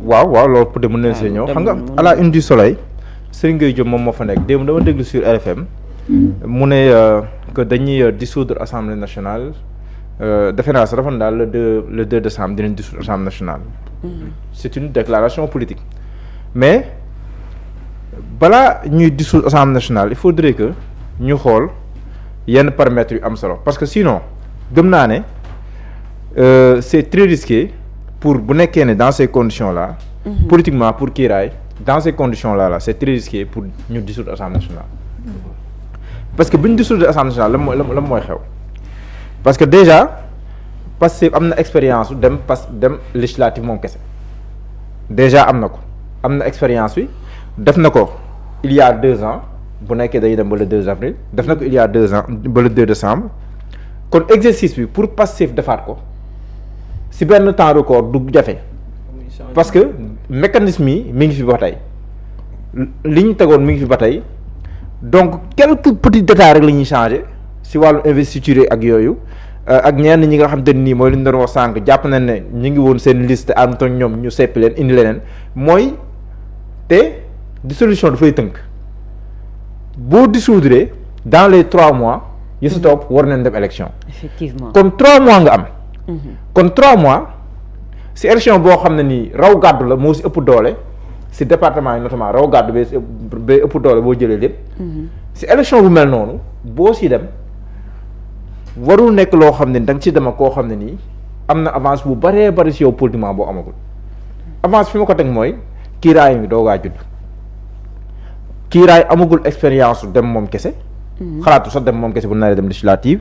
waaw loolu peut être mën nañ see ñëw xam nga à la une du soleil Serigne Gueye Diop moom moo fa nekk démb dama déglu sur RFM mu ne que dañuy dissoudre assemblée nationale defe naa sax dafa daal le 2 décembre dinañ dissoudre assemblée nationale. C'est une déclaration politique mais balaa ñuy dissoudre assemblée nationale il faudrait que ñu xool yenn paramètres yu am solo parce que sinon gëm naa ne c'est très risqué pour bu nekkee ne dans ces conditions là. Politiquement pour kiiraay dans ces conditions là c'est très risqué pour ñu dissoudre assemblée nationale. Parce que bu ñu dissoudre assemblée nationale la mooy xew parce que déjà Pastef am na expérience dem législative moom kese déjà am na expérience bi def na ko il y a 2 ans bu nekkee dañuy dem ba le 2 avril def na ko il y a 2 ans ba le 2 décembre kon exercice bi pour Pastef defaat ko si benn temps record du jafe parce que mécanisme yi mi ngi fi ba tey li ñu tegoon mi ngi fi ba tey donc quelques petits détails rek la ñuy changer si wàllu investiture ak yooyu ak ñenn ñi nga xam te nii mooy li ñu doon wax sànq jàpp nañ ne ñu ngi woon seen liste ànd ak ñoom ñu seppi leen indi leneen mooy te dissolution dafay tënk boo dissoudre dans les 3 mois yi si topp war nañ dem élection. Effectivement kon 3 mois nga am. kon 3 mois si élection boo xam ne nii raw gàddu la moo si ëpp doole si département yi notamment raw gàddu ba ëpp doole boo jëlee lépp. si élection bu mel noonu boo si dem. warul nekk loo xam ne da nga ci dem ak koo xam ne nii am na avance bu bëree bëri si yow politiquement boo amagul avance fi ma ko teg mooy kiiraay mi doogaa judd kiiraay amagul expérience dem moom kese. xalaatu sax dem moom kese bu naree dem législative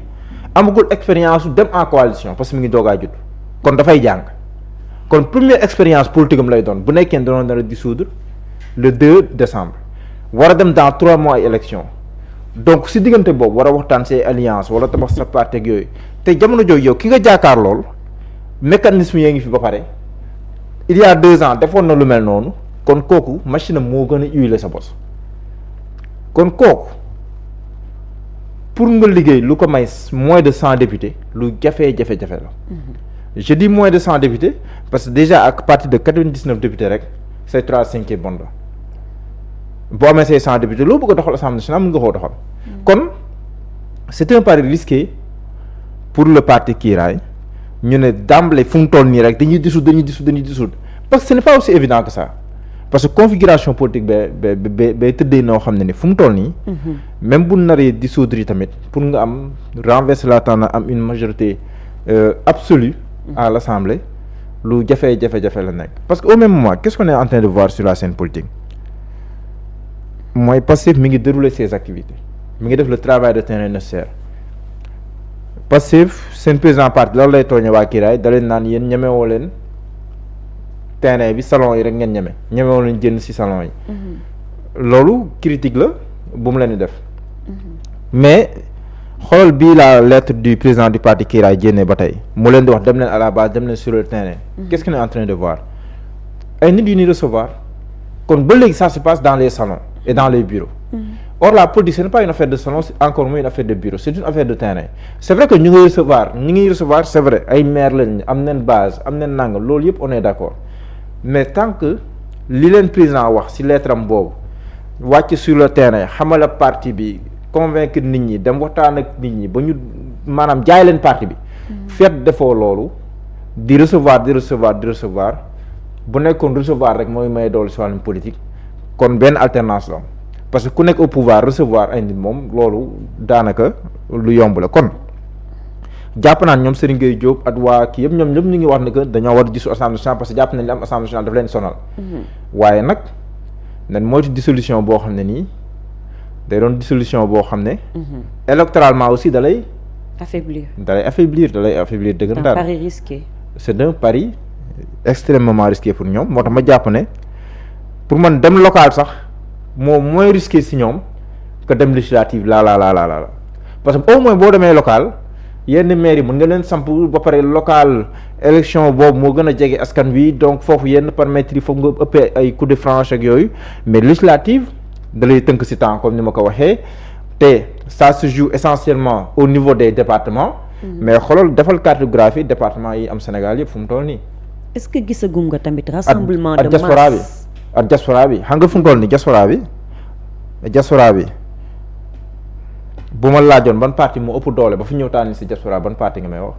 amagul expérience dem en coalition parce que mi ngi doogaa judd kon dafay jàng kon première expérience politique am lay doon bu nekkee danoon dana dissoudre le 2 décembre war a dem dans 3 mois ay élection donc si diggante boobu war a waxtaan say alliance wala tabax sa parti ak yooyu te jamono jooju yow ki nga jaakaar lool mécanisme yaa ngi fi ba pare il y a 2 ans defoon na lu mel noonu kon kooku machine am moo gën a huiler sa bos kon kooku pour nga liggéey lu ko may moins de 100 députés lu jafe-jafe la. Je dis moins de 100 députés parce que déjà à partir de 99 députés rek c'est 3/5 bon la boo amee say 100 députés loo bëgg a doxal assemblée nationale mën nga koo doxal. kon c'est un pari risqué pour le parti Kiiraay ñu ne d'emblée fu mu toll nii rek dañuy dissoudre parce que ce n'est pas aussi évident que ça parce que configuration politique ba tëddee noo xam ne ni fu mu toll nii. même bu naree dissoudre yi tamit pour nga am renverser la tendance am une majorité absolue à l'Assemblée lu jafe-jafe la nekk parce que au même moment qu'est-ce qu'on est en train de voir sur la scène politique mooy Pastef mi ngi dérouler ses activités mi ngi def le travail de terrain nécessaire Pastef seen président parti loolu lay tooñe waa Kiiraay da leen naan yéen ñemewoo leen terrain bi salon yi rek ngeen ñemewoo leen jënd ci salon yi loolu critique la bu mu leen di def mais xoolal bii la lettre du président du parti Kiiraay jénnee ba tey mu leen di wax dem leen à la base dem leen sur le terrain qu'est-ce qu'on est en train de voir ay nit yu ñuy recevoir kon ba léegi ça se passe dans les salons et dans les bureaux or la politique ce n'est pas une affaire de salon c'est encore moins une affaire de bureau c'est une affaire de terrain c'est vrai que ñu ngi recevoir c'est vrai ay maire lañ am nañ base am nañ nangam loolu yëpp on est d'accord mais tant que li leen président wax ci lettre am boobu wàcc sur le terrain xamala parti bi convaincre nit ñi dem waxtaan ak nit ñi ba ñu maanaam jaay leen parti bi feet defoo loolu di recevoir bu nekkoon recevoir rek mooy may doolu ci wàllum politique kon benn alternance la parce que ku nekk au pouvoir recevoir ay nit moom loolu daanaka lu yomb la kon jàpp naan ñoom Serigne Gueye Diop ak waa kii yëpp ñoom ñëpp ñu ngi wax ne que dañoo war a gisu assemblée nationale parce que jàpp nañ li am assemblée nationale daf leen sonal waaye nag nan moytu dissolution boo xam ne nii day doon dissolution boo xam ne électoralement aussi da lay affaiblir dëggantaan. un pari risqué. c'est un pari extrêmement risqué pour ñoom moo tax ma jàpp ne pour man dem local sax moo moins risqué si ñoom que dem législative la parce que au moins boo demee local yenn maires yi mën nga leen samp ba pare local élection boobu moo gën a jege askan wi donc foofu yenn paramètres yi foog nga ëppee ay coup de franche ak yooyu mais législative da lay tënk si temps comme ni ma ko waxee te ça se joue essentiellement au niveau des départements mais xoolal defal cartographie département yi am Sénégal yëpp fu mu toll nii est-ce que gisagum nga tamit rassemblement de masse ak diaspora bi xam nga fu mu toll nii diaspora bi bu ma laajoon ban parti moo ëpp doole ba fi ñëw tànn si diaspora ban parti nga may wax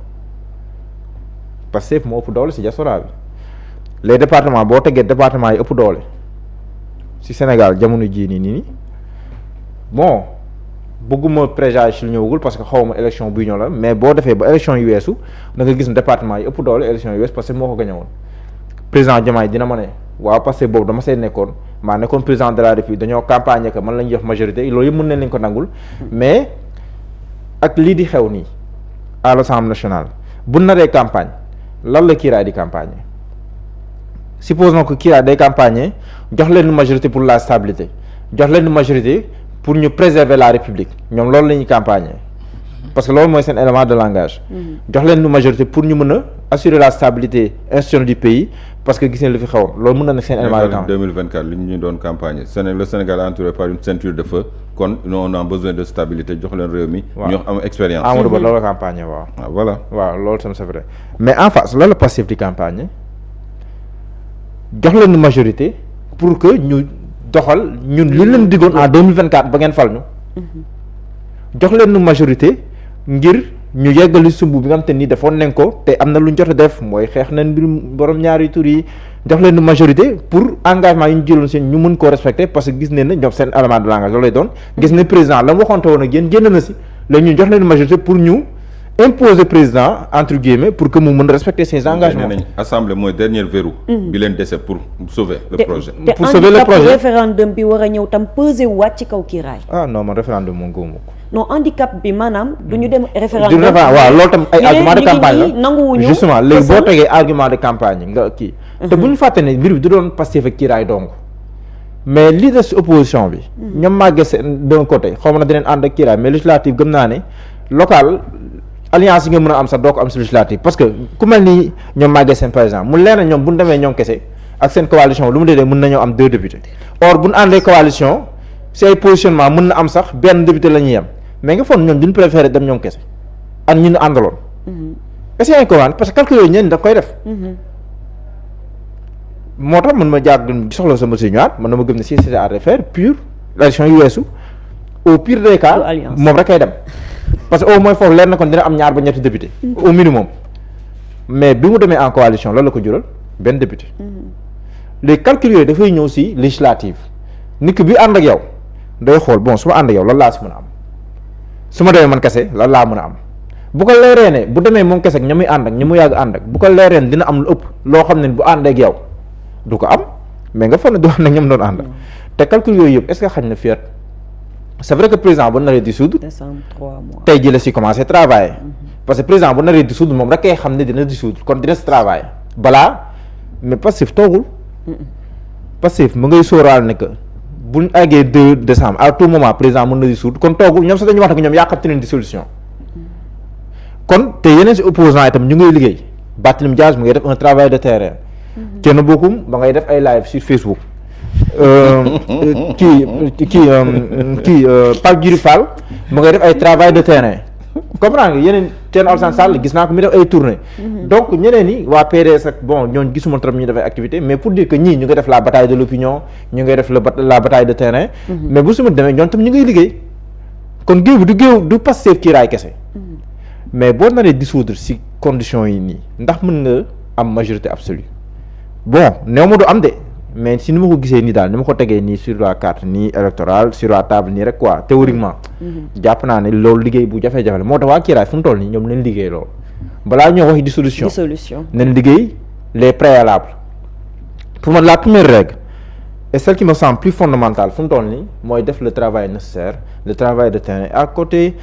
Pastef moo ëpp doole si diaspora bi les départements boo tegee départements yi ëpp doole si Sénégal jamono jii nii bon bëgguma préjugé si lu ñëwagul parce que xawma élection buy ñëw la mais boo defee ba élection yu weesu da nga gis ne département yi ëpp doole élection yu weesu parce que moo ko gañe woon président Diomaye dina ma ne waaw parce que boobu dama see nekkoon maa nekkoon président de la République dañoo campagne que man la ñuy jox majorité loolu yëpp mën nañ ko nangul mais ak lii di xew nii à l'Assemblée nationale bu naree campagne lan la kiiraay di campagne supposons que kiiraay day campagne jox leen majorité pour la stabilité jox leen majorité pour ñu préserver la République ñoom loolu la ñuy campagne parce que loolu mooy seen élément de langage jox leen majorité pour ñu mën a assurer la stabilité institutionnelle du pays parce que gis nañ lu fi xewoon loolu mën na nekk seen élément de langage 2024 li ñu doon campagne le Sénégal entouré par une ceinture de feu kon on a besoin de stabilité jox leen réew mi ñu am expérience Amadou Ba loolu la campagne waaw voilà waaw loolu tam c'est vrai mais en face loolu la Pastef di campagne jox leen majorité pour que ñu doxal ñun li leen diggoon en 2024 ba ngeen fal ñu jox leen majorité ngir ñu yeggali sumb bi nga xam te ni defoon nañ ko te am na lu ñu jot a def mooy xeex nañ mbirum borom ñaari tur yi jox leen majorité pour engagement yi ñu jëloon seen ñu mën koo respecter parce que gis nañ ne ñoom seen élément de langage loolu lay doon gis ne président la mu waxoonte woon ak yéen génn na si léegi ñu jox leen majorité pour ñu imposer président entre guillemets pour que mu mën respecter ses engagements. nee nañ assemblée mooy dernier verrou. bi leen dese pour sauver le projet. pour sauver le projet référendum bi war a ñëw tam peser waat ci kaw kiiraay. ah non man référendum moom gëmuma ko. non handicap bi maanaam du ñu dem référendum. waaw loolu tam ay argument de campagne la nanguwuñu justement léegi boo tegee argument de campagne nga kii. te bu ñu fàtte ne mbir bi du doon Pastef ak kiiraay donc mais li des opposition bi. ñoom màggee seen d'un côté xaw ma na dinañ ànd ak kiiraay mais législative gëm naa ne local. alliance yi nga mën a am sax doo ko am si législative parce que ku mel ni ñoom màggee seen par exemple mu leer na ñoom bu ñu demee ñoom kese ak seen coalition lu mu dee mën nañoo am 2 députés or bu ñu àndee coalition si ay positionnement mën na am sax benn député la ñuy am mais nga foog ñoom duñ préféré dem ñoom kese ak ñu àndaloon. est-ce que yaa ngi parce que calcul yooyu ñenn da koy def. moo tax man ma jàgg soxla sama si ñëwaat man dama gëm ne si c'était à refaire pure élection yu weesu au pire des cas moom rek kay dem. parce que au moins foofu leer na kon dina am ñaar ba ñetti député au minimum mais bi mu demee en coalition loolu la ko jural benn député les calculs yooyu dafay ñëw si législative nit ki bi ànd ak yow day xool bon su ma ànd ak yow lan laa si mën a am su ma demee man kese lan laa mën a am bu ko leeree ne bu demee moom kese ak ña muy ànd ak ña mu yàgg ànd ak bu ko leeree ne dina am lu ëpp loo xam ne bu ànd ak yow du ko am mais nga foog ne du ànd ak ñam doon ànd te calcul yooyu yëpp est-ce que xañ na fiat c'est vrai que président bu naree dissoudre tey jii la si commencé travailler parce que président bu naree dissoudre moom rek kay xam ne dina dissoudre kon dina si travailler balaa mais Pastef toogul Pastef mu ngay sóoraal ne que buñ àggee 2 décembre à tout moment président mën na dissoudre kon toogul ñoom sax dañuy wax ne ñoom yàqamti nañ dissolution kon te yeneen si opposants itam ñu ngay liggéey Barthélémy Dias mu ngay def un travail de terrain Thierno Bocoum ba ngay def ay live sur Facebook Pape Djibril Fall mu ngay def ay travail de terrain comprendre nga yeneen Thierno Alassane Sall gis naa ko mi def ay tournée donc ñeneen ñi waa PDS ak bon ñooñu gisuma trop ñu def ay activité mais pour dire que ñii ñu ngi def la bataille de l'opinion ñu ngay def la bataille de terrain mais bu suma demee ñoom tam ñu ngay liggéey kon géew bi du Pastef kiiraay kese mais boo naree dissoudre si conditions yi nii ndax mën nga am majorité absolue bon néew ma du am de mais si ni ma ko gisee nii daal ni ma ko tegee nii sur la carte nii électorale sur la table nii rek quoi théoriquement jàpp naa ne loolu liggéey bu jafe-jafe la moo tax waa kiiraay fu mu toll nii ñoom nañ liggéey loolu balaa ñoo wax dissolution nañ liggéey les préalables pour man la première règle et celle qui me semble plus fondamentale fu mu toll nii mooy def le travail nécessaire le travail de terrain à côté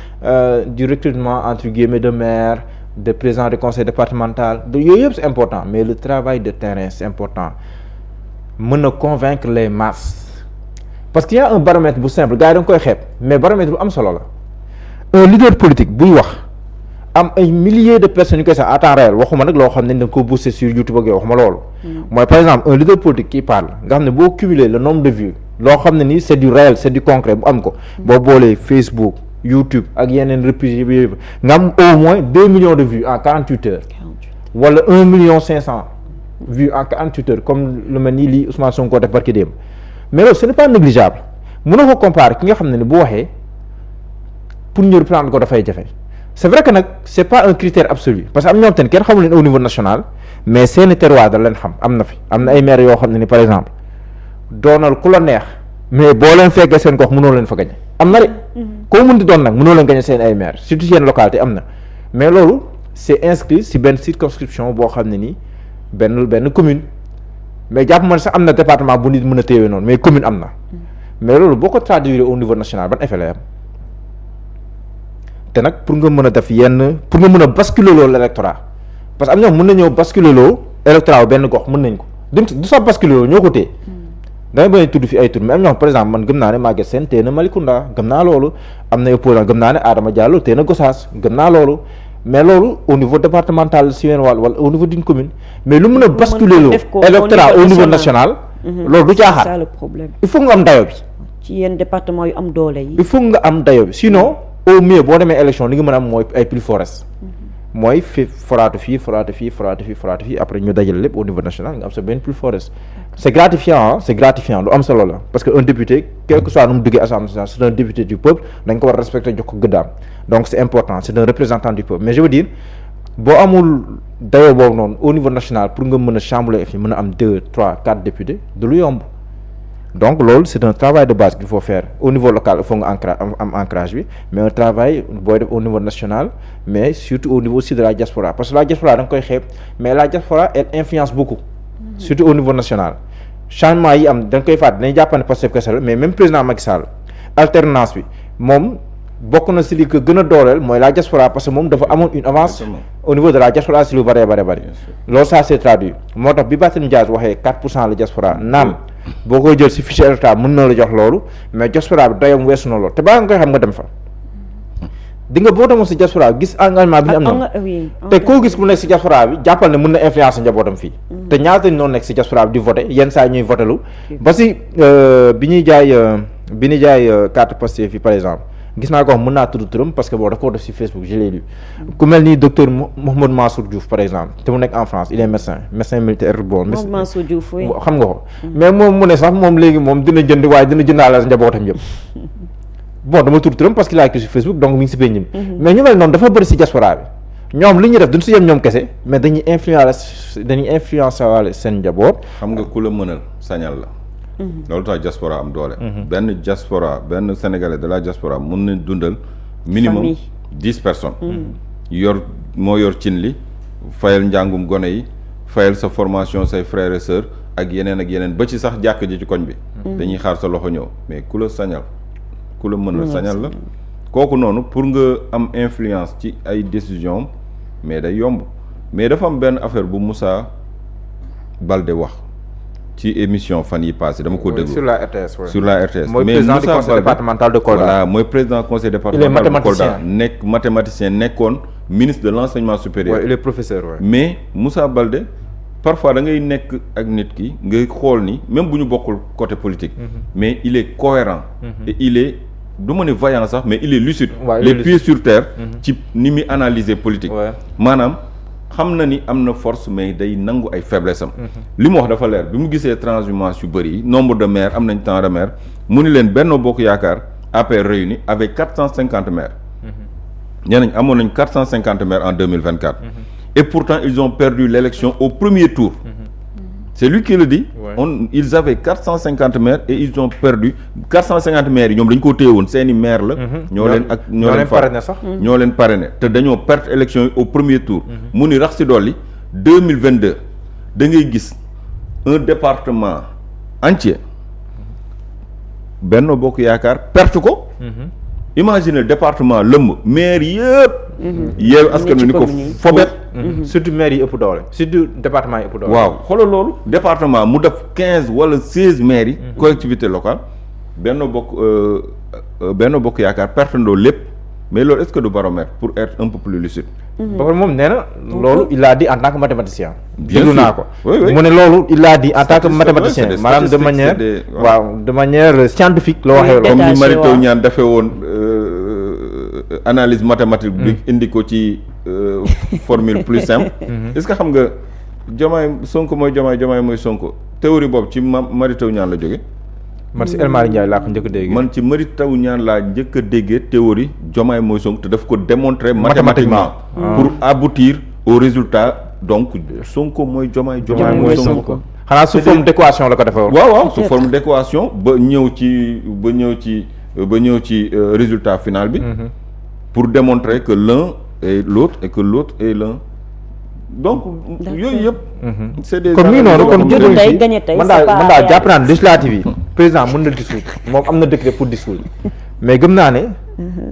du recrutement entre guillemets de maire de président de conseil départemental yooyu yëpp c'est important mais le travail de terrain c'est important mën a convaincre les masses parce qu'il y a un baromètre bu simple gars yi da nga koy xeeb mais baromètre bu am solo la un leader politique buy wax am ay milliers de personnes yu koy sax à temps réel waxuma nag loo xam ne da nga ko booster sur YouTube ak yow waxuma loolu mooy par exemple un leader politique qui parle nga xam ne boo cumuler le nombre de vues loo xam ne ni c'est du réel c'est du concret bu am ko boo boolee Facebook YouTube ak yeneen reprises yi nga am au moins 2 millions de vues en 48 heures wala 1,5 million vu en 48 heures comme lu mel ni lii Ousmane Sonko def barki démb mais loolu ce n'est pas négligeable mënoo ko comparer ki nga xam ne bu waxee pour ñu reprendre ko dafay jafe c'est vrai que nag c'est pas un critère absolu parce que am ñoom tamit kenn xamul leen au niveau national mais seeni terroir da leen xam am na fi am na ay maires yoo xam ne ni par exemple doonal ku la neex mais boo leen fekkee seen gox mënoo leen fa gañe am na de koo mën di doon nag mënoo leen gañe seen ay maires surtout seen localité am na mais loolu c'est inscrit si benn circonscription boo xam ne nii benn commune mais jàpp man sax am na département bu nit mën a téewee noonu mais commune am na mais loolu boo ko traduire au niveau national ban effet lay am te nag pour nga mën a def pour nga mën a basculer loolu l'électorat parce que am ñoom mën na ñëw basculer loo électorat benn gox mën nañ ko du sax basculer loo ñoo ko téye damay bañ a tudd fi ay tur mais am ñoo xam par exemple man gëm naa ne Maguette Sène téye na Malicounda gëm naa loolu am na opposant gëm naa ne Adama Diallo téye na Gossas gëm naa loolu mais loolu au niveau départemental si ween wàll wala au niveau d'une commune mais lu mën a basculer loo électorat au niveau national loolu du caaxaan c'est ça le problème il faut nga am dayo bi ci yenn département yu am doole yi il faut nga am dayo bi sinon au mieux boo demee élection li nga mën a am mooy ay plus forest mooy foraatu fii après ñu dajale lépp au niveau national nga am sa benn plus forest c'est gratifiant lu am solo la parce que un député quel que soit nu mu duggee assemblée nationale c'est un député du peuple dañ ko war a respecter jox ko gëddaam donc c'est important c'est un représentant du peuple mais je veux dire boo amul dayoo boobu noonu au niveau national pour nga mën a chambouler fi mën a am 2, 3, 4 députés du lu yomb donc loolu c'est un travail de base qu'il faut faire au niveau local il faut nga am ancrage bi mais un travail booy def au niveau national mais surtout au niveau aussi de la diaspora parce que la diaspora da nga koy xeeb mais la diaspora elle influence beaucoup surtout au niveau national changement yi am da nga koy fàtte dañuy jàppane Pastef kese la mais même président Macky Sall alternance bi moom bokk na si li ko gën a dooleel mooy la diaspora parce que moom dafa amoon une avance au niveau de la diaspora si lu bëree loolu ça s'est traduit moo tax bi Barthélémy Dias waxee 4% la diaspora naam boo koy jël si fichier électoral mën na la jox loolu mais diaspora bi doyam weesu na loolu te baa nga koy xam nga dem fa di nga boo demoon si diaspora gis engagement bi ñu am na te koo gis mu nekk si diaspora bi jàppal ne mën na influencer njabootam fii te ñaata ñoo nekk si diaspora bi di voter yenn saa ñuy votelu ba si bi ñuy jaay carte Pastef fii par exemple gis naa ko wax mën naa tudd turam parce que bon da ko def si Facebook je l'ai lu ku mel ni docteur Mouhamed Mansour Diouf par exemple te mu nekk en France il est médecin militaire bon Mansour Diouf xam nga ko mais moom mu ne sax moom léegi moom dina jënd waaye dina jëndaale njabootam yëpp bon dama tudd turam parce qu'il a écrit sur Facebook donc mi ngi si penc mi mais ñu mel noonu dafa bëri si diaspora bi ñoom li ñuy def duñ si yem ñoom kese mais dañuy influencer waale seen njaboot xam nga ku la mënal sañal la loolu tax diaspora am doole benn diaspora benn sénégalais de la diaspora mun na dundal minimum 10 personnes moo yor cin li fayal njàngum gone yi fayal sa formation say frères et sœurs ak yeneen ba ci sax jàkk ji ci koñ bi dañuy xaar sa loxo ñëw mais ku la sañal ku la mënal sañal la kooku noonu pour nga am influence ci ay décisions mais day yomb mais dafa am benn affaire bu Moussa Baldé wax ci émission fan yi passé dama ko déglu sur la RTS mooy président du conseil départemental de Kolda voilà mooy président conseil départemental de Kolda nekk mathématicien nekkoon ministre de l'enseignement supérieur il est professeur mais Moussa Baldé parfois da ngay nekk ak nit ki ngay xool ni même bu ñu bokkul côté politique mais il est cohérent et il est du ma ne vaillant sax mais il est lucide les pieds sur terre ci ni muy analyser politique maanaam xam na ni am na force mais day nangu ay faiblesse am li mu wax dafa leer bi mu gisee transhumance yu bëri yi nombre de maires am nañ tant de maires mu ni leen Benno Bokk Yaakaar APR réuni avec 450 maires nee nañ amoon nañ 450 maires en 2024 et pourtant ils ont perdu l'élection au premier tour c'est lui qui le dit ils avaient 450 maires et ils ont perdu 450 maires yi ñoom dañu ko téye woon seeni maire la ñoo leen parrainé te dañoo perte élection yi au premier tour mu ni rax si dolli 2022 da ngay gis un département entier Benno Bokk Yaakaar perte ko imaginez département lëmb maire yëpp Yewwi Askan Wi ni ko fobet surtout maire yi ëpp doole surtout département yi ëpp doole waaw xoolal loolu département mu def 15 wala 16 maires yi collectivité locale Benno Bokk Yaakaar perte ndoo lépp mais loolu est-ce que du baromètre pour être un peu plus lucide ba pare moom nee na loolu il l'a dit en tant que mathématicien déglu naa ko mu ne loolu il l'a dit en tant que mathématicien maanaam de manière scientifique la waxee loolu comme ni Mary Teuw Niane defee woon analyse mathématique bi indi ko ci formule plus simple est-ce que xam nga Diomaye Sonko mooy Diomaye mooy Sonko théorie boobu ci Mary Teuw Niane la jóge man si El Malick Ndiaye laa ko njëkk a dégg. man ci Mary Teuw Niane laa njëkk a déggee théorie Diomaye mooy Sonko te daf ko démontrer mathématiquement pour aboutir au résultat donc Sonko mooy Diomaye mooy Sonko. xanaa sous forme d'équation la ko defee woon. waaw sous forme d'équation ba ñëw ci résultat final bi. pour démontrer que l'un est l'autre et que l'autre est l'un. donc yooyu yëpp. c'est des comme nii noonu kon jël tey gagné tey man daal jàpp naa ne législative yi président mën na dissoudre moom am na décret pour dissoudre mais gëm naa ne.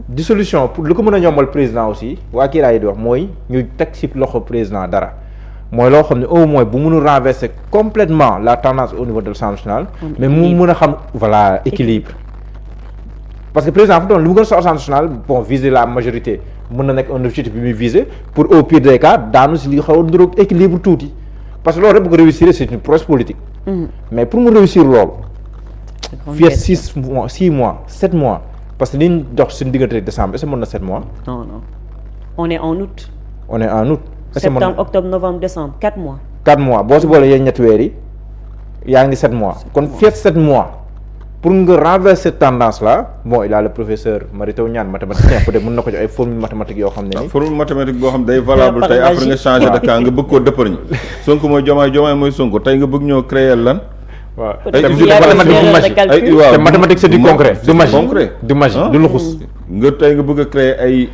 dissolution pour lu ko mën a ñombal président aussi waa kii laay di wax mooy ñu teg ci loxo président dara mooy loo xam ne au moins bu mënul renverser complètement la tendance au niveau de l'Assemblée nationale. mais mu mën a xam voilà équilibre. parce que président fu doon li mu gën a soxla Assemblée nationale bon viser la majorité. mën na nekk un objectif bi muy viser pour au pire des cas daanu si li xaw a nduróog équilibre tuuti parce que loolu rek bu ko réussir c'est une prouesse politique. mais pour mu réussir loolu. fii ak 6 mois 7 mois parce que li ñu dox suñu diggante décembre est-ce que mën na 7 mois. non on est en août. septembre octobre novembre décembre 4 mois. 4 mois boo si boolee yéen ñetti weer yi yaa ngi 7 mois kon fii ak 7 mois. pour nga renverser cette tendance là bon il a le professeur Mary Teuw Niane mathématicien peut-être mën na ko jox ay formule mathématique yoo xam ne nii. formule mathématique boo xam day valable tey après nga changer de camp nga bëgg koo dëppar ñi Sonko mooy Diomaye mooy Sonko tey nga bëgg ñoo créer lan. waaw ay te mathématique c'est du concret du magie du luxus. nga tey nga bëgg a créer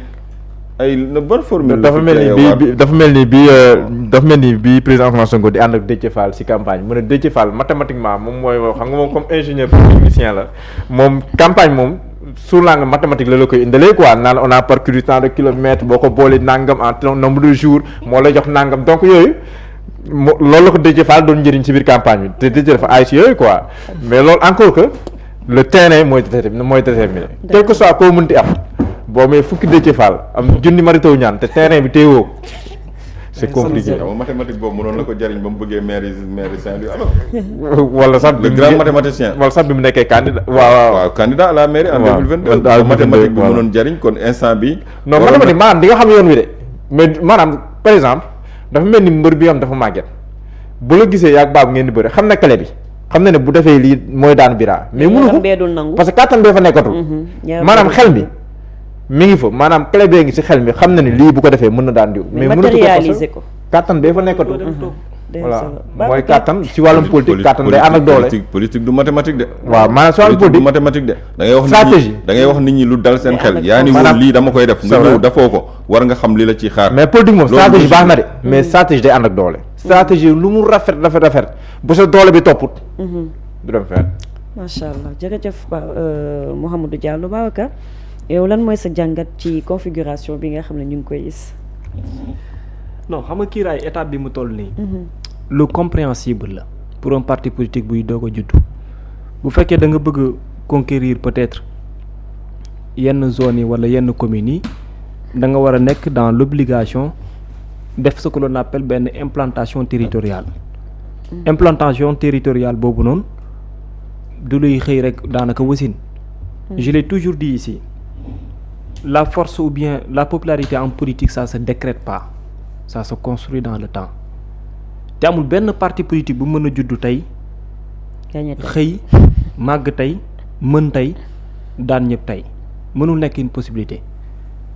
ay bonne formule. dafa mel ni bi président Ousmane Sonko di ànd ak Déthié Fall ci campagne mu ne Déthié Fall mathématiquement moom mooy xam nga moom comme ingénieur technicien la moom campagne moom sur langue mathématique la koy indalee quoi naan on a parcouru tant de kilomètres boo ko boolee nangam en nombre de jours moo lay jox nangam donc yooyu loolu la ko Déthié Fall doon njëriñ ci biir campagne bi te Déthié dafa aay ci yooyu quoi mais loolu encore que le terrain mooy déterminé quel que soit koo mënti am. boo may fukki Déthié Fall am junni Mary Teuw Niane te terrain bi téewoo c'est compliqué. waaw mathématique boobu mënoon na ko jariñ ba mu bëggee maire Saint-Louis alors. wala sax le grand mathématicien. wala sax bi mu nekkee candidat waaw candidat à la mairie en 2022. mathématique bi mënoon jariñ kon instant bi non mathématique maanaam di nga xam yoon wi de mais maanaam par exemple dafa mel ni mbër bi am dafa màgget bu la gisee yaag baab ngeen di bëri xam na clé bi xam na ne bu defee lii mooy daan biraa mais mënu ko parce que kàttan bee fa nekkatul maanaam xel bi mi ngi fa maanaam clé bee ngi ci xel mi xam na ni lii bu ko defee mën na daan diw mais matérialiser ko kàttan bee fa nekkatu voilà mooy kàttan ci wàllum politique kàttan day ànd ak doole politique du mathématique de waaw maanaam ci wàllum politique du mathématique de da ngay wax stratégie da ngay wax nit ñi lu dal seen xel yaa ni woon lii dama koy def nga ñëw dafoo ko war nga xam li la ciy xaar mais politique moom stratégie baax na de mais stratégie day ànd ak doole stratégie lu mu rafet bu sa doole bi topput du dem fenn macha allah jërëjëf Mouhamadou Diallo Babacar yow lan mooy sa jàngat ci configuration bi nga xam ne ñu ngi koy gis. non xam nga kiiraay étape bi mu toll nii. lu compréhensible la pour un parti politique buy doog a juddu bu fekkee da nga bëgg a conquérir peut-être yenn zones yi wala yenn communes yi da nga war a nekk dans l'obligation def ce que l'on appelle benn implantation territoriale. implantation territoriale boobu noonu du luy xëy rek daanaka wasin. je l'ai toujours dit ici. La force ou bien la popularité en politique ça se décrète pas ça se construit dans le temps te amul benn parti politique bu mën a juddu tey xëy màgg tey mën tey daan ñëpp tey mënul nekk une possibilité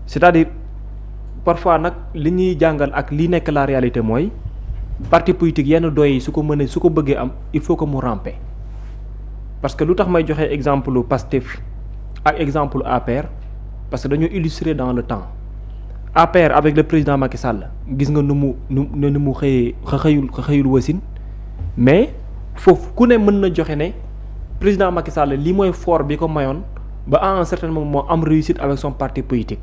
c'est-à-dire parfois nag li ñuy jàngal ak li nekk la réalité mooy parti politique yenn doy yi su ko bëggee am il faut que mu ramper parce que lu tax may joxe exemple Pastef ak exemple APR parce que dañoo illustrer dans le temps APR avec le président Macky Sall gis nga nu mu xëyul wasin mais foofu ku ne mën na joxe ne président Macky Sall li mooy fort bi ko mayoon ba à un certain moment moo am réussite avec son parti politique.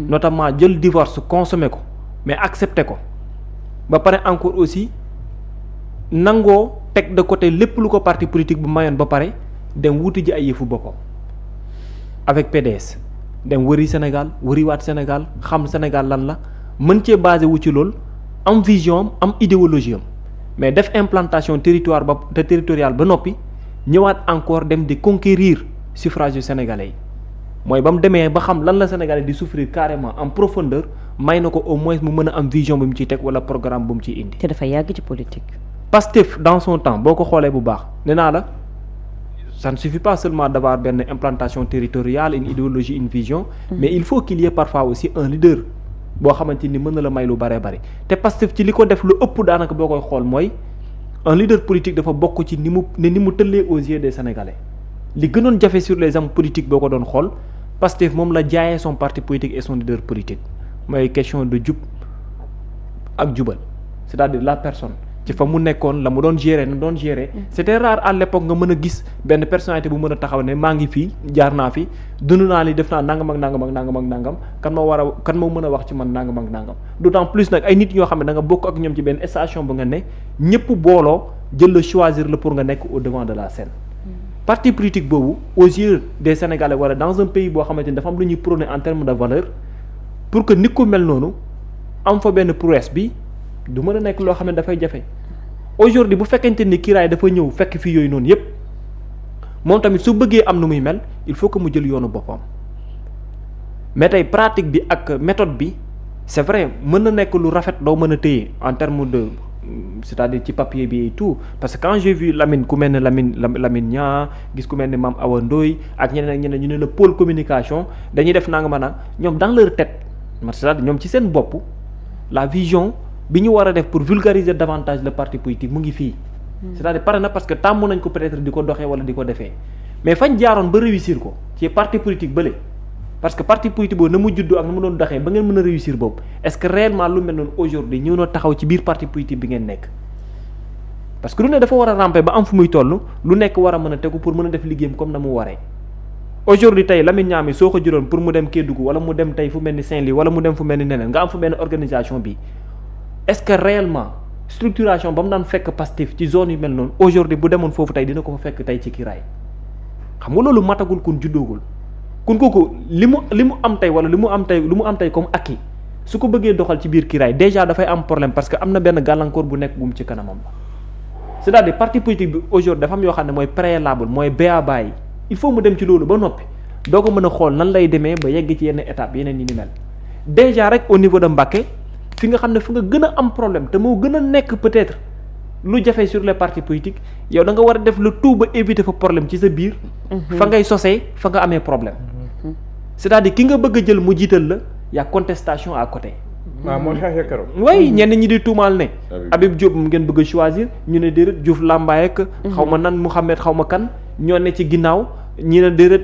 Notamment jël divorce consommé ko mais accepté ko ba pare encore aussi nangoo teg de côté lépp lu ko parti politique bu mayoon ba pare dem wuti ji ay yëfu boppam avec PDS. dem wëri Sénégal wëriwaat Sénégal xam Sénégal lan la mën cee basé wu ci loolu am vision am idéologie am mais def implantation territoriale ba noppi ñëwaat encore dem di conquérir suffrage yu sénégalais yi mooy ba mu demee ba xam lan la Sénégalais di souffrir carrément en profondeur may na ko au moins mu mën a am vision bu mu ciy teg wala programme bu mu ciy indi. te dafa yàgg ci politique. Pastef dans son temps boo ko xoolee bu baax nee naa la ça ne suffit pas seulement d'avoir benn implantation territoriale une idéologie une vision. mais il faut qu'il y ait parfois aussi un leader boo xamante ni mën na la may lu bare bari te Pastef ci li ko def lu ëpp daanaka boo koy xool mooy un leader politique dafa bokk ci ni mu tëllee aux yeux des Sénégalais li gënoon jafe sur les hommes politiques boo ko doon xool Pastef moom la jaayee son parti politique et son leader politique mooy question de jub ak jubal c'est-à-dire la personne ci fa mu nekkoon la mu doon gérer na doon gérer c'était rare à l'époque nga mën a gis benn personnalité bu mën a taxaw ne maa ngi fii jaar naa fi dund naa li def naa nangam ak nangam ak nangam ak nangam kan moo mën a wax ci man nangam ak nangam d'autant plus nag ay nit ñoo xam ne da nga bokk ak ñoom ci benn station bu nga ne ñëpp booloo jël la choisir la pour nga nekk au devant de la scène parti politique boobu aux yeux des Sénégalais wala dans un pays boo xamante ni dafa am lu ñuy prôner en termes de valeur pour que nit ku mel noonu am fa benn prouesse bi du mën a nekk loo xam ne dafay jafe aujourd'hui bu fekkente ni kiiraay dafa ñëw fekk fii yooyu noonu yépp moom tamit su bëggee am nu muy mel il faut que mu jël yoonu boppam mais tey pratique bi ak méthode bi c'est vrai mën na nekk lu rafet doo mën a téye en termes de c'est-à-dire ci papier bi et tout parce que quand j'ai vu Lamine ku mel ne Lamine Niang gis ku mel ne Mame Awa Ndoye ak ñeneen ñu ne le pôle communication dañuy def nanga mën a ñoom dans leur tête c'est-à-dire ñoom ci seen bopp la vision bi ñu war a def pour vulgariser davantage le parti politique mu ngi fii c'est-à-dire pare na parce que tàmm nañ ko peut-être di ko doxee wala di ko defee mais fañ jaaroon ba réussir ko ci parti politique bële parce que parti politique boobu na mu juddu ak na mu doon doxee ba ngeen mën a réussir boobu est-ce que réellement lu mel noonu aujourd'hui ñëw na taxaw ci biir parti politique bi ngeen nekk parce que lu ne dafa war a ramper ba am fu muy toll lu nekk war a mën a tegu pour mën a def liggéeyam comme na mu waree aujourd'hui tey Lamine Niang soo ko jëloon pour mu dem Kédougou wala mu dem tey fu mel ni Saint-Louis wala mu dem fu mel ni neneen nga am fu benn organisation bi est-ce que réellement structuration ba mu daan fekk Pastef ci zone yu mel noonu aujourd'hui bu demoon foofu tey dina ko fa fekk tey ci kiiraay xam nga loolu matagul kun juddoogul kun kooku li mu am tey wala lu mu am tey comme acquis su ko bëggee doxal ci biir kiiraay déjà dafay am problème parce que am na benn gàllankoor bu nekk bu mu ci kanamam la c'est-à-dire parti politique bi aujourd'hui dafa am yoo xam ne mooy préalable mooy béaba yi il faut mu dem ci loolu ba noppi doo ko mën a xool nan lay demee ba yegg ci yenn étape yeneen yi ni mel déjà rek au niveau de Mbacké fi nga xam ne fu nga gën a am problème te moo gën a nekk peut-être lu jafe sur les partis politiques yow da nga war a def le tout ba éviter fa problème ci sa biir fa ngay sosee fa nga amee problème c'est-à-dire ki nga bëgg a jël mu jiital la y'a contestation à côté waaw moo xeexee keroog way ñenn ñi di tuumaal ne Habib Diop mu ngeen bëgg a choisir ñu ne déedéet Diouf Lambaye ak xaw ma nan Mouhamed xaw ma kan ñoo ne ci ginnaaw ñi ne déedéet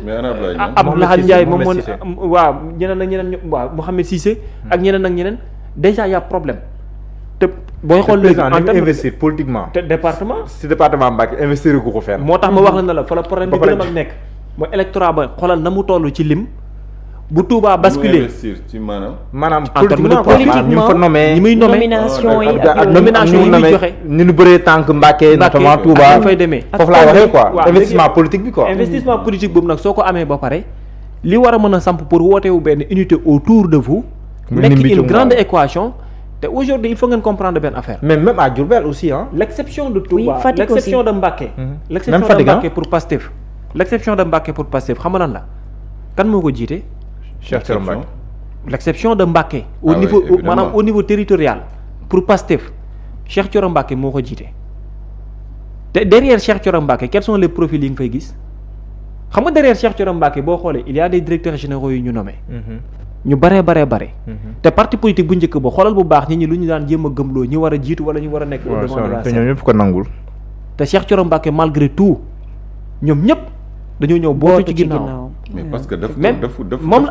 Abdoulaye Ndiaye moom moo waaw ñeneen ak ñeneen waaw Mouhamed Cissé ak ñeneen ak ñeneen déjà y a problème te booy xool léegi en terme investir politiquement te département si département Mbacké investir gu ko fenn moo tax ma wax la ne la fa la problème bi gën a mag nekk mooy électorat ba xoolal na mu toll ci lim bu Touba basculer ci maanaam politiquement ñu fa nommé ñi muy nomination yi ak nomination yi muy joxe ni ñu bëree tànk Mbacké notamment Touba fay demee foofu laa waxee quoi investissement politique bi quoi investissement politique boobu nag soo ko amee ba pare li war a mën a samp pour wootewu benn unité autour de vous nekk une grande équation te aujourd'hui il faut ngeen comprendre benn affaire mais même à Diourbel aussi hein l'exception de Touba Fatick l'exception de Mbacké l'exception de Mbacké pour Pastef l'exception de Mbacké pour Pastef xam nga lan la kan moo ko jiite Cheikh Thioro Mbacké l'exception de Mbacké au niveau maanaam au niveau territorial pour Pastef Cheikh Thioro Mbacké moo ko jiite te derrière Cheikh Thioro Mbacké quels sont les profils yi nga fay gis xam nga derrière Cheikh Thioro Mbacké boo xoolee il y a des directeurs généraux yu ñu nommé ñu bare te parti politique bu njëkk ba xoolal bu baax ñi lu ñu daan jéem a gëmloo ñi war a jiitu wala ñu war a nekk au devant de la scène te ñoom ñëpp ko nangul te Cheikh Thioro Mbacké malgré tout ñoom ñëpp dañoo ñëw bootu ci ginnaaw mais parce que daf moom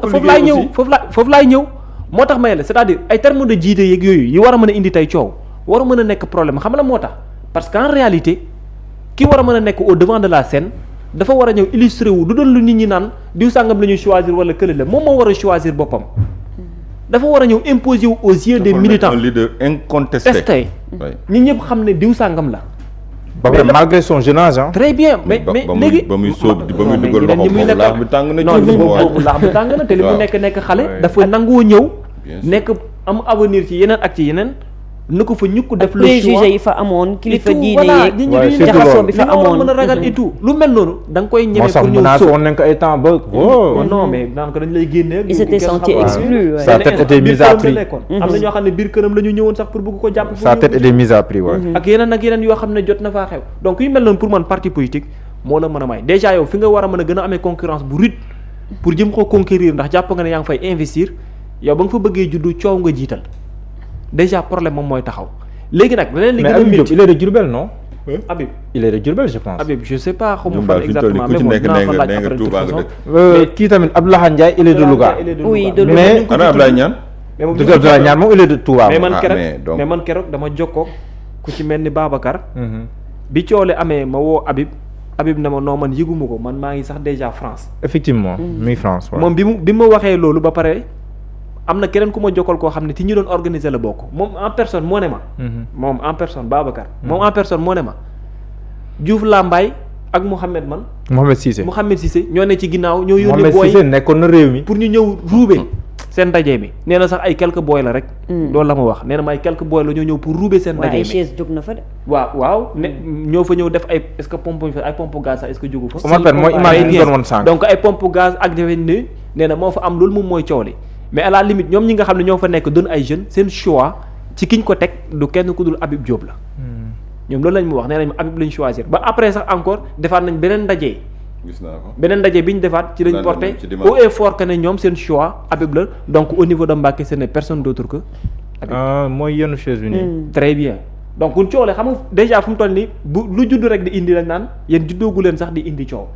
foofu laay ñëw moo tax may la c'est-à-dire ay termes de jiite yeeg yooyu yi war a mën a indi tey coow war a mën a nekk problème xam la moo tax parce que en réalité ki war a mën a nekk au devant de la scène dafa war a ñëw illustrer wu du doon lu nit ñi naan diw sàngam la ñuy choisir wala kële la moom moo war a choisir boppam dafa war a ñëw imposer wu aux yeux des militants un leader incontesté ñi ñëpp xam ne diw sàngam la ba pare malgré son jeune âge très bien mais léegi ba muy sóob ba muy dugal loxo boobu laax bi tàng na non boobu laax bi tàng na te li mu nekk xale dafa nangoo ñëw nekk am avenir ci yeneen ak ci yeneen na ko fa ñukk def le préjugé choix yi fa amoon kilifa diine voilà yeeg nit ñi Ouais, duñu surtout jaxasoo loolu. bi fa li nga war a amoon mën a ragal et tout lu mel noonu da nga koy ñeme moo sax pour ñëw menacé sóob woon nañ ko ay temps ba oh non mais naan ko dañ lay génne il s'était senti exclu ouais. Sa tête était mise à prix. am na ñoo xam ne biir këram la ñu ñëwoon sax pour bëgg ko jàpp sa tête était mise à prix waaye. ak yeneen yoo xam ne jot na faa xew donc yu mel noonu pour man parti politique moo la mën a may déjà yow fi nga war a mën a gën a amee concurrence bu rude pour jëm ko conquérir ndax jàpp nga ne yaa ngi fay investir yow ba nga fa bëggee juddu coow nga jiital déjà problème moom mooy taxaw léegi nag leneen li mais gën a Habib Diop métti il est de Diourbel non. Habib il est de Diourbel je pense. Habib je sais pas xaw ma ñoom fan daal fi ñu toll nii exactement ku ci mais nekk bon nee dinaa ko nga laaj nee nga après de Touba toute nga façon. dëkk. kii tamit Abdoulaye Ndiaye il est de Louga. Oui, de Louga. mais ana Abdoulaye Niane. mais moom Dëgg Abdoulaye Niane moom il est de Touba. mais man Ah, keroog mais donc- mais man keroog dama jokkoo ku ci mel ni Babacar Mhm. bi coole amee ma woo Habib na ma non man yëguma ko man maa ngi sax déjà France effectivement muy France waaw. moom bi ma waxee loolu ba pare am na keneen ku ma jokkal koo xam ne ci ñi doon organiser la bokk moom en personne moo ne ma Mhm. moom en personne Babacar moom en personne moo ne ma Diouf Lambaye ak Mouhamed man Mohamed Cissé. Mouhamed Cissé ñoo ne ci ginnaaw ñoo yónnee Mohamed booy Cissé nekkoon na réew mi. pour ñu ñëw ruube seen ndaje mi nee na sax ay quelques booy la rek loolu la ma wax nee na ma ay quelques booy la ñoo ñëw pour ruube seen waaye ndaje ay mi chaise jóg na fa de. waaw ne ñoo fa ñëw def ay est-ce que pompe fa ay pompe gaz sax est-ce que jógu fa Omar Pène mooy image yi ñu doon woon sànq. donc ay pompe gaz ak defe ni nee na moo fa am loolu moom mooy coow li mais à la limite ñoom ñi nga xam ne ñoo fa nekk doon ay jeunes seen choix ci kiñ ko teg du kenn ku dul Habib Diop la ñoom loolu lañ mu wax nee nañ Habib lañ choisir ba après sax encore defaat nañ beneen ndaje gis naa ko. beneen ndaje bi ñu defaat ci lañ Naan porté ci dimanche. haut et fort que ne ñoom seen choix Habib la donc au niveau de Mbacké ce n'est personne d'autre que Habib. mooy yenn chaise bi nii. Très bien donc kun coow le xam nga déjà fu mu toll nii bu lu judd rek di indi lañ naan yéen juddoogu leen sax di indi coow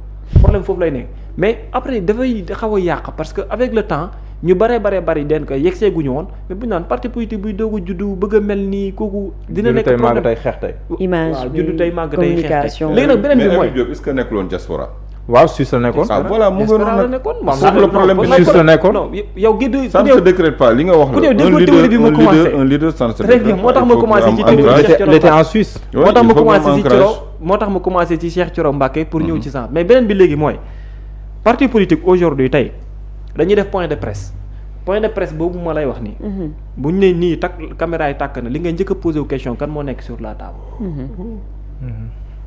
problème foofu lay nekk mais après dafay xaw a yàq parce que avec le temps ñu bari den ko yegsee guñu woon mais bu ñu naan parti politique buy doog a juddu bëgg a mel nii kooku dina nekk tey màgg problème tey xeex tey. image waaw bi juddu tey màgg tey xeex communication tey léegi nag beneen mais bi mooy Habib Diop est-ce que nekkul woon diaspora. waaw Suisse la nekkoon. ah voilà mu ngi diaspora la noonu nag. nekkoon foofu la problème bi Suisse la nekkoon. non yow gédd ça ne se décrète pas li nga wax ku la. ñëw déggoo théorie bi ma commencé. un leader ça ne se Très décrète bien, pas. moo tax Il ma faut commencé que ci am théorie ancrage. Cheikh Thioro il était Mbacké. en Suisse. Ouais, moo tax il ma faut que commencé am ci ancrage. Thioro moo tax ma commencé ci Cheikh Thioro Mbacké pour ñëw ci sens mais beneen bi léegi mooy parti politique aujourd'hui tey dañuy def point de presse boobu ma lay wax nii bu ñu ne nii takk caméra yi tàkk na li nga njëkk a posé wu question kan moo nekk sur la table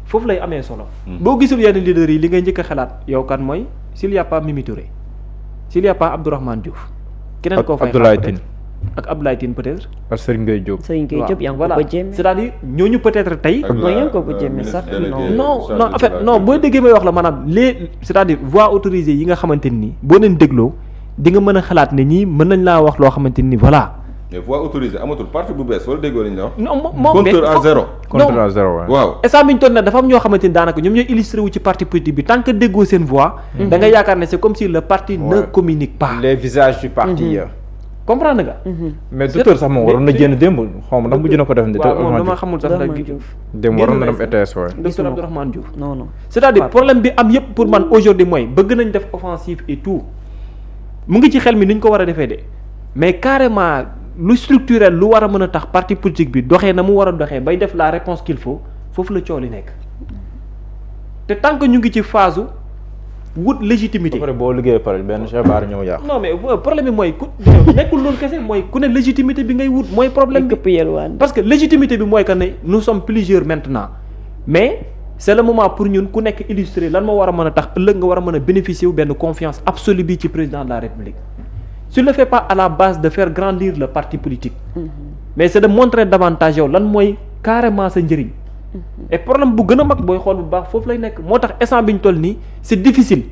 foofu lay amee solo boo gisul yenn leaders yi li ngay njëkk a xalaat yow kan mooy s'il y a pas Mimi Touré s'il y a pas Abdourahmane Diouf keneen koo fay Abdoulaye xaar Tine. peut-être ak Abdoulaye Tine peut-être ak Serigne Gueye Diop. Serigne Gueye Diop yaa ngi ko voilà ba jéem. c'est-à-dire ñooñu peut-être tey Ak mooy la, yaa ngi ko ba jéem ministre sax délégué non. non en fait non boo déggee may wax la maanaam les c'est-à-dire voix autorisées yi nga xamante ni boo leen dégloo di nga mën a xalaat ne ñii mën nañ laa wax loo xamante ni voilà. mais voix autorisée amatul parti bu bees wala déggoo li ñu la wax. non moom compteur à zéro. contre à zéro waaw. waaw. instant bi ñu toll nag dafa am ñoo xamante ni daanaka ñoom ñooy illustré wu ci parti politique bi tant que déggoo seen voix. da nga yaakaar ne c'est comme si le parti ne Ouais. communique pas. les visages du parti. comprendre nga. mais docteur sax moom waroon na génn démb xaw ma ndax mujj na ko def. waaw moom dama xamul sax Abdourahmane nag. Diouf. démb waroon na dem ETS waaye. docteur Abdourahmane Diouf. non non. c'est-à-dire problème bi am yépp pour man aujourd'hui mooy bëgg nañ def offensive et tout mu ngi ci xel mi ni ñu ko war a defee de mais carrément lu structurel lu war a mën a tax parti politique bi doxee na mu war a doxee bay def la réponse qu'il faut foofu la coow li nekk te tant que ñu ngi ci phase wut légitimité. après boo liggéeyee pare benn Cheikh Bara ñëw yàq. non mais problème bi mooy ku nekkul loolu kese mooy ku ne légitimité bi ngay wut mooy problème bi këpp yelwaan. parce que légitimité bi mooy que ne nous sommes plusieurs maintenant mais c'est le moment pour ñun ku nekk illustrer lan moo war a mën a tax ëllëg nga war a mën a bénéficier wu benn confiance absolue bi ci président de la République tu ne le fais pas à la base de faire grandir le parti politique mais c'est de montrer davantage yow lan mooy carrément sa njëriñ et problème bu gën a mag booy xool bu baax foofu lay nekk moo tax instant bi ñu toll nii c'est difficile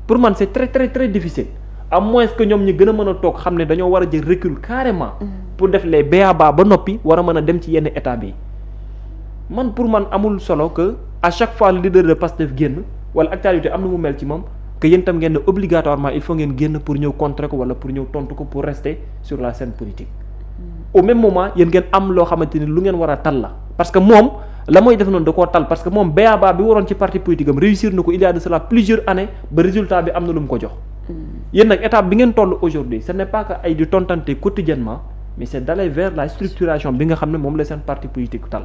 pour man c'est très très très difficile à moins que ñoom ñi gën a mën a toog xam ne dañoo war a jël recul carrément pour def les b.a.-ba ba noppi war a mën a dem ci yenn état bi man pour man amul solo que à chaque fois le leader de Pastef génn wala actualité am na mu mel ci moom que yéen tam ngeen ne obligatoirement il faut ngeen génn pour ñëw contrer ko wala pour ñëw tontu ko pour rester sur la scène politique au même moment yéen ngeen am loo xamante ni lu ngeen war a tal la parce que moom la mooy def noonu da koo tal parce que moom b.a.-ba bi waroon ci parti politique am réussir na ko il y a de cela plusieurs années ba résultat bi am na lu mu ko jox yéen nag étape bi ngeen toll aujourd'hui ce n'est pas que ay di tontante quotidiennement mais c'est d'aller vers la structuration bi nga xam ne moom la seen parti politique tal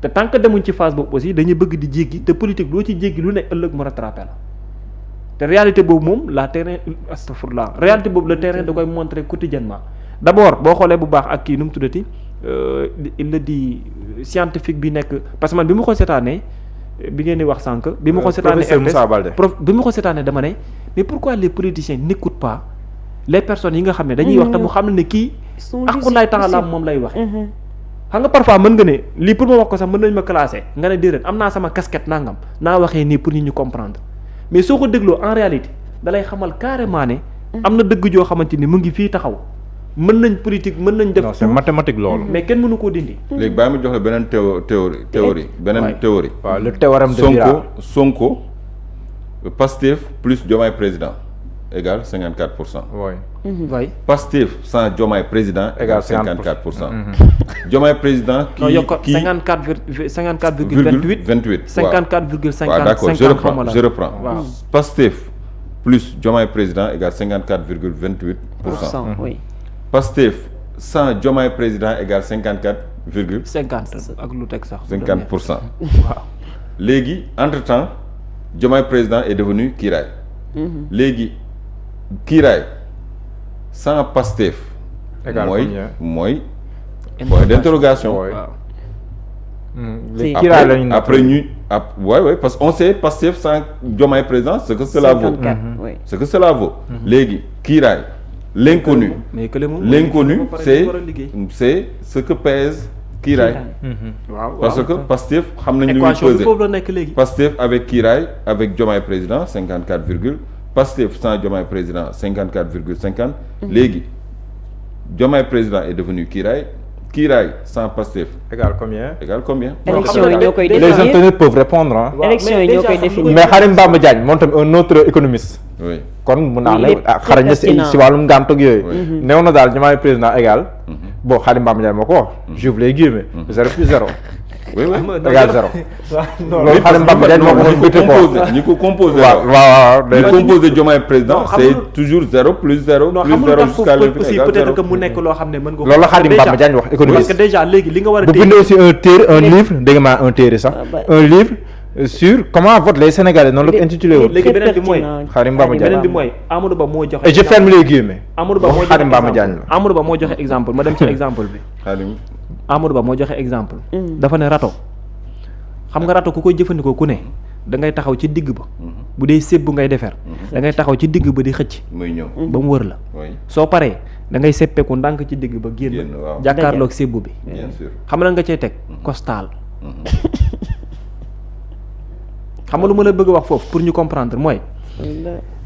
te tant que demuñ ci phase boobu aussi dañuy bëgg di jéggi te politique loo ci jéggi lu ne ëllëg mu rattrapé la te réalité boobu moom la terrain astafurlah réalité boobu le terrain da koy montrer quotidiennement d'abord boo xoolee bu baax ak kii nu mu tuddati il le dit scientifique bi nekk parce que man bi ma ko seetaanee bi ngeen di wax sànq. bi ma ko seetaanee professeur Moussa Baldé. bi ma ko seetaanee dama ne mais pourquoi les politiciens n'écoutent pas les personnes yi nga xam ne dañuy wax te mu xam ne kii. aqulaay taxalaam moom lay waxe xam nga parfois mën nga ne lii pour ma wax ko sax mën nañu ma classé nga ne déedéet am naa sama casquette nangam naa waxee nii pour nit ñu comprendre mais soo ko dégloo en réalité dalay xamal carrément ne. am na dëgg joo xamante ni mu ngi fii taxaw mën nañ politique mën nañ def. non c'est mathématique loolu. mais kenn mënu koo dindi. léegi bàyyi ma jox la beneen théorie beneen théorie. waaw le théorème de Vira. Sonko Pastef plus Diomaye président égale 54%. oui. waay Pastef sans Diomaye président égale 54%. Diomaye président. non yokk 54,28. 28 54,50. waaw d'accord je reprends. waaw Pastef plus Diomaye président égale 54,28%. Oui. Pastef sans Diomaye président égale 54,50%. ak lu teg sax. 50%. waaw léegi entre-temps Diomaye président est devenu Kiiraay. léegi Kiiraay sans Pastef. égal mooy point d'interrogation. waaw. léegi Kiiraay lañu après ñu ouais parce que on sait Pastef sans Diomaye président ce que cela vaut. 54, oui. ce que cela vaut. léegi Kiiraay l'inconnu. mais que l'inconnu c'est ce que pèse Kiiraay. waaw parce que Pastef xam nañ lu muy équation bi peser. foofu la nekk léegi. Pastef avec Kiiraay avec Diomaye président 54 virgule Pastef sans Diomaye président 54,50. léegi Diomaye président est devenu Kiiraay Kiiraay sans Pastef égal combien. égale combien. élection yi ñoo koy les définir internautes peuvent répondre ah. waaw, élection yi mais ñoo koy déjà, définir. mais Khadim Bamba Diagne moom tamit un autre économiste. oui kon mun naa Il ne est xarañ na pertinent. si wàllum gànt ak yooyu. Oui. néew na daal Diomaye président égal. bon Khadim Bamba Diagne moo ko wax. j'ouvre les guillemets. 0 plus 0 oui oui. égal 0. non loolu Khadim Bamba Diagne moo ko doon bëtte ko. ñi ko composé waaw waaw ñi waaw. composé Diomaye président Non, xam c'est nga- toujours 0 plus 0 non plus xamul 0 tax jusqu'à foofu l'infini aussi égale peut-être 0. que mu nekk loo xam ne mën nga ko. loolu la Khadim déjà- Bamba Diagne wax parce économiste. que déjà léegi li nga war a bu dégg. bindee aussi un livre dégg nga maa un téere sax Ah, bah. un livre sur comment votent les Sénégalais noonu la ko intitulé woon. léegi beneen bi mooy Khadim Bamba Diagne. beneen bi mooy Amadou Ba moo joxe. et je ferme les guillemets. Amadou Ba moo joxe Khadim Bamba exemple. Diagne la. Amadou Ba moo joxe exemple ma dem ci exemple bi. Khadim Amadou Ba moo joxe exemple. dafa ne rato xam nga rato ku koy jëfandikoo ku ne da ngay taxaw ci digg ba. bu dee sébb ngay defar. da ngay taxaw ci digg ba di xëcc. muy ñëw ba mu wër la. oui soo paree da ngay seppeeku ndànk ci digg ba génn. Génn, waaw. jàkkaarloog sébb bi. bien sûr. xam nga nga cay teg costal. xam nga lu ma la bëgg a wax foofu pour ñu comprendre mooy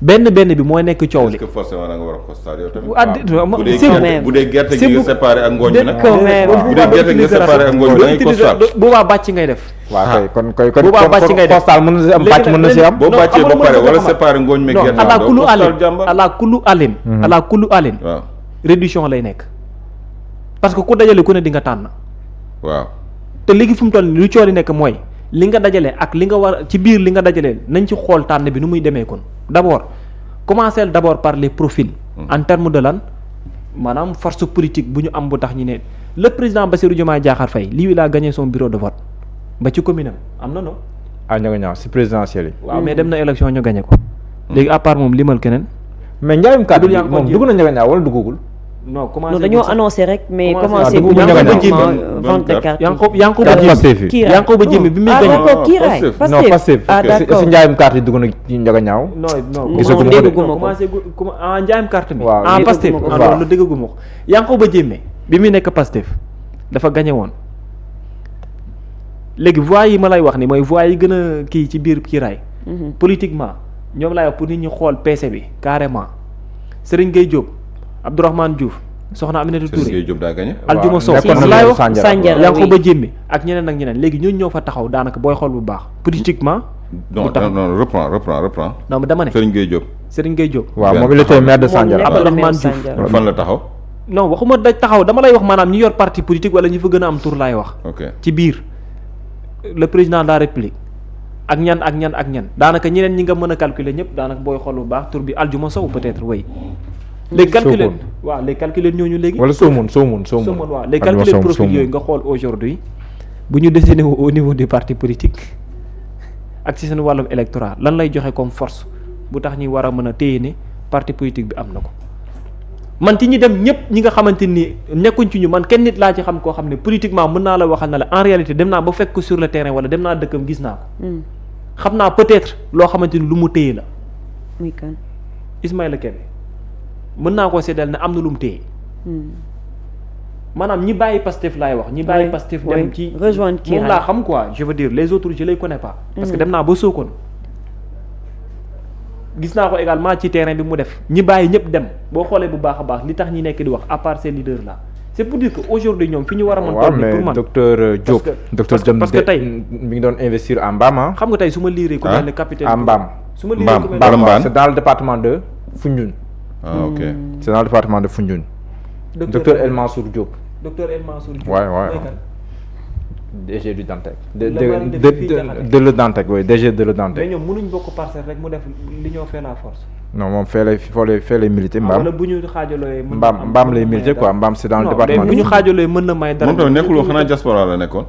benn bi mooy nekk coow est-ce li. que forcément da nga war a constat yow tamit. ah di- bu dee c'est gerte bu dee gerte gi nga séparé ak ngooñ bi nag. quand même. bu dee gerte gi nga séparé ak ngooñ bi da ngay constat. boobaa bàcc ngay def. waaw kay kon boobaa bàcc ngay def. postal mën na si am bàcc mën na si am. boo non, bàccee ba amul pare mën a wala xamal. séparé ngooñ mi non gerte ala doo kulu constat alin jàmbar. ala kulu alin ala kulu alin waaw réduction lay nekk parce que ku dajale ku ne di nga tànn waaw. te léegi fu mu toll nii lu coow li nekk mooy li nga dajale ak li nga war ci biir li nga dajale nañ ci xool tànn bi nu muy demee kon d'abord commencer d'abord par les profils en termes de lan maanaam force politique bu ñu am bu tax ñu ne le président Bassirou Diomaye Diakhar Faye lui il a gagné son bureau de vote ba ci commune am na non ah ñoo ngi ñaaw si présidentielle yi. waaw mais dem na élection ñu gagné ko léegi à part moom limal keneen mais njaayum kàddu gi yaa ngi ko moom jéem. dugg na njëga ñaaw wala duggagul. non commencé non dañoo annoncé rek mais Commencé- commencé dugg bu bu njëkk a ñu dem. vente de carte. Yankoba Carte Diémé Pastef yi. Kiiraay. Yankoba Diémé bi muy ah gagné d'accord Kiiraay Pastef. non Pastef ah ok. d'accord si njaayum carte yi dugg na ci njëga ñaaw. non Gisaguma ko de. commencé njaayam carte mi Waaw, ah déggaguma Pastef ko. ah Waaw. loolu déggaguma ko Yankoba Diémé bi muy nekk Pastef dafa gagné woon léegi voix yi ma lay wax ni mooy voix yi gën a kii ci biir Kiiraay politiquement ñoom laay wax pour nit ñi xool PC bi carrément Serigne Gueye Diop Abdourahmane Diouf soxna Aminata Serigne Touré Gueye Diop daa gagné. Aljuma Sow nekkoon na laay maire wax Sandiara. Sandiara. Yankoba Diémé ak ñeneen ak ñeneen léegi ñooñu ñoo fa taxaw daanaka booy xool bu baax politiquement non bu taxaw non reprends. non mais dama ne Serigne Gueye Diop. Serigne Gueye Diop waaw Benn moom il était maire de moom Sandiara. nekk na Abdourahmane maire Diouf. Sandiara. fan la taxaw. non waxuma daj taxaw dama lay wax maanaam ñi yor parti politique wala ñi fa gën a am tur laay wax ok ci biir le président de la république ak ñan daanaka ñeneen ñi nga mën a calculer ñëpp daanaka booy xool bu baax tur bi Aljuma Sow peut-être way léegi calculer Sokone. waaw léegi calculer ñooñu léegi wala Soomun. waaw léegi calculer profil yooyu nga xool aujourd'hui bu ñu dessiné au niveau du parti politique ak ci seen wàllum électoral lan lay joxe comme force bu tax ñuy war a mën a téye ne parti politique bi am na ko man ci ñi dem ñëpp ñi nga xamante ni nekkuñ ci ñu man kenn nit laa ci xam koo xam ne politiquement mën naa la waxal na la en réalité dem naa ba fekk ko sur le terrain wala dem naa dëkkam gis naa ko. xam naa peut-être loo xamante ni lu mu téye la. muy kan Ismaïla Kébé mën naa koo seddal ne am na lu mu téye. maanaam ñi bàyyi Pastef laay wax. ñi bàyyi Pastef dem ci rejoindre kii moom laa xam quoi je veux dire les autres je les connais pas. parce que dem naa ba Sokone. gis naa ko également ci terrain bi mu def ñi bàyyi ñëpp dem boo xoolee bu baax a baax li tax ñi nekk di wax à part ces leaders là c'est pour dire que aujourd'hui ñoom fi ñu war a mën toll nii pour man docteur Diop docteur Diop parce que tey mi ngi doon investir en Mbam. xam nga tey su ma liiree ku mel ne capitaine en Mbam su ma liiree ku mel Mbam c'est dans le département de Foundiougne. ok c'est dans le département de Foundiougne. docteur El Mansour Diop. docteur El Mansour Diop waay DG du Dantec. de le Dantec oui DG de le Dantec. mais ñoom mënuñ bokk parcelle rek mu def l'union fait la force. non moom fee lay militer Mbam. wala bu ñu xaajalooyee. Mbam lay militer quoi Mbam c'est dans le département. mais bu ñu xaajalooyee mën na may dara. moom tamit nekkul woon xanaa diaspora la nekkoon.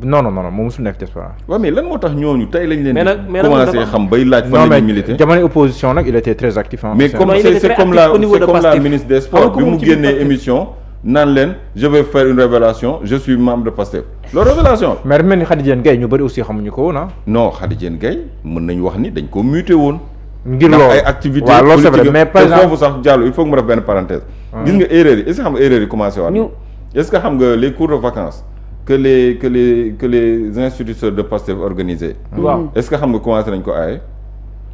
non moom mosul nekk diaspora. waaw mais lan moo tax ñooñu tey lañ leen. mais commencé xam bay laaj. fan la ñuy militer jamono opposition nag il était très actif. mais comme c'est comme la ministre des sports bi mu génnee émission. naan leen je vais faire une révélation je suis membre de Pastef loolu révélation mais dafa mel ni Khady Diène Gaye ñu bëri aussi xamuñu ko woon ah. non Khady Diène Gaye mën nañu wax ni dañ ko muté woon. ngir loolu ay activités waaw loolu c'est vrai mais par exemple foofu sax Diallo il faut que mu def benn parenthèse. gis nga erreur yi est-ce que xam nga erreur yi commencé waat. est-ce que xam nga les cours de vacances que les instituteurs de Pastef organisés. waaw est-ce que xam nga commencé nañ ko aaye.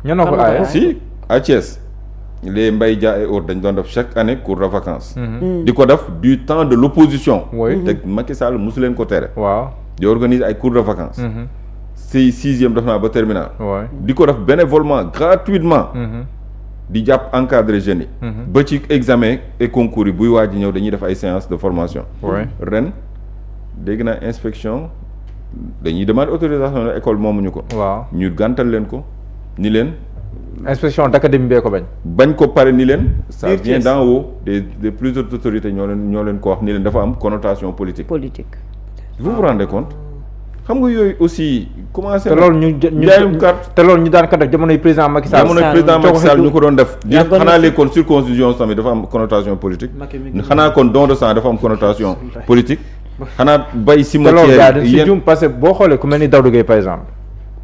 ñoo ko aaye si à Thiès. les Mbaye Dia et autres dañ doon def chaque année cours de vacances. di ko def du temps de l'opposition. te Macky Sall mosu leen ko tere. waaw di organiser ay cours de vacances. si 6e def naa ba terminal. di ko def bénévolement gratuitement. di jàpp encadrer jeunes yi. ba ci examen et concours yi buy waaj ñëw dañuy def ay séances de formation. ren dégg naa inspection dañuy demander autorisation de école moomuñu ko. waaw ñu gàntal leen ko ni leen. inspection d'académie bee ko bañ ko pare ni leen ça vient d'en haut des plusieurs autorités ñoo leen ko wax ni leen dafa am connotation politique vous vous rendez compte xam nga yooyu aussi commencé te loolu ñu daan ko def jamonoy président Macky Sall ñu ko doon def di xanaa léegi kon circoncision tamit dafa am connotation politique xanaa kon don de sang dafa am connotation politique xanaa bay cimetière yéen parce que boo xoolee ku mel ni Daouda Gueye par exemple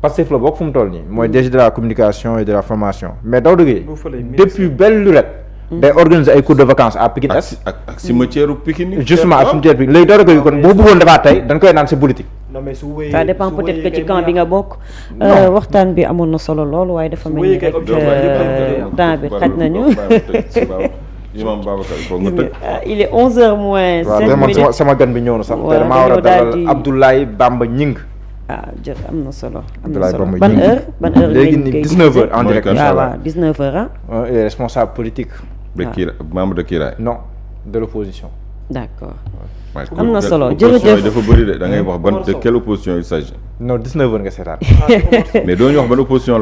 Pastef la bokk fu mu toll nii mooy DG de la communication et de la formation mais Daouda Gueye depuis belle lurette day organiser ay cours de vacances à Pikine Est ak cimetière Pikine justement ak cimetière Pikine léegi Daouda Gueye kon boo bëggoon defaat tey dañ koy naan c'est politique. ça dépend peut-être que ci camp bi nga bokk. waxtaan bi amoon na solo lool waaye dafa mel ni rek temps bi xaj nañu. imam Babacar foog nga tëj. il est 11h moins 5 minutes waaw sama gan bi ñëw na sax. waaw te damaa war a dalal Abdoulaye Bamba Ñing. jot am na solo. ban heure léegi nii 19h en direct. waaw 19h il est responsable politique. de Kira membre de Kiraay. non de l'opposition. d'accord. am na solo jërëjëf dafa bëri de da ngay wax ban de quelle opposition il s'agit. non 19h nga seetaan. mais doo ñu wax ban opposition